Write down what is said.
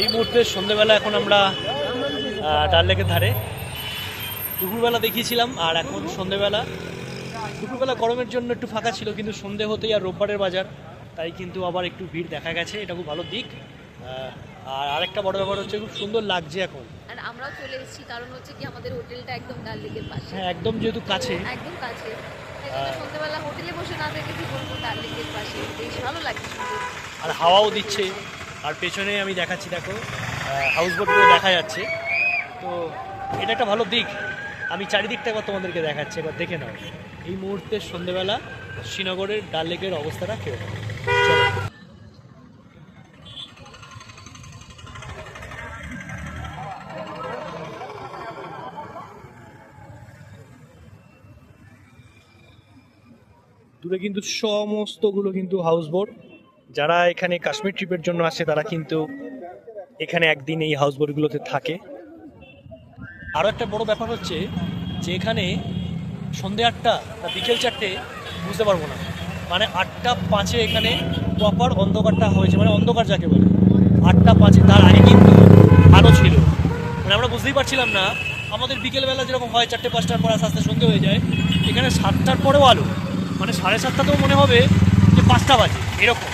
এই মুহূর্তে সন্ধ্যেবেলা এখন আমরা ডাল লেকের ধারে। দুপুরবেলা দেখিয়েছিলাম আর এখন সন্ধ্যেবেলা। দুপুরবেলা গরমের জন্য একটু ফাঁকা ছিল, কিন্তু সন্ধ্যে হতেই আর রোববারের বাজার, তাই কিন্তু আবার একটু ভিড় দেখা গেছে। এটা খুব ভালো দিক। আর আরেকটা বড় ব্যাপার হচ্ছে খুব সুন্দর লাগছে এখন। আর আমরাও চলে এসেছি, কারণ হচ্ছে কি আমাদের হোটেলটা একদম ডাল লেকের পাশে। হ্যাঁ, একদম যেহেতু কাছে, একদম কাছে, তাই জন্য সন্ধ্যাবেলা হোটেলে বসে না থেকে কি বলবো, ডাল লেকের পাশে বেশ ভালো লাগছে সুন্দর। আর হাওয়াও দিচ্ছে। আর পেছনে আমি দেখাচ্ছি, দেখো হাউস বোটগুলো দেখা যাচ্ছে। তো এটা একটা ভালো দিক। আমি চারিদিকটা একবার তোমাদেরকে দেখাচ্ছি, এবার দেখে নাও এই মুহূর্তে সন্ধ্যেবেলা শ্রীনগরের ডাল লেকের অবস্থাটা কেউ। চলো। দূরে কিন্তু সমস্তগুলো কিন্তু হাউস বোট। যারা এখানে কাশ্মীর ট্রিপের জন্য আসে তারা কিন্তু এখানে একদিন এই হাউস বোটগুলোতে থাকে। আরও একটা বড় ব্যাপার হচ্ছে যে এখানে সন্ধে 8টা বা বিকেল 4টে বুঝতে পারবো না, মানে 8টা 5-এ এখানে প্রপার অন্ধকারটা হয়েছে, মানে অন্ধকার যাকে বলে 8টা 5-এ। তার আগে কিন্তু আলো ছিল, মানে আমরা বুঝতেই পারছিলাম না। আমাদের বিকেলবেলা যেরকম হয় 4টে 5টার পর আস্তে আস্তে সন্ধে হয়ে যায়, এখানে 7টার পরেও আলো, মানে 7:30টাতেও মনে হবে যে 5টা বাজে এরকম।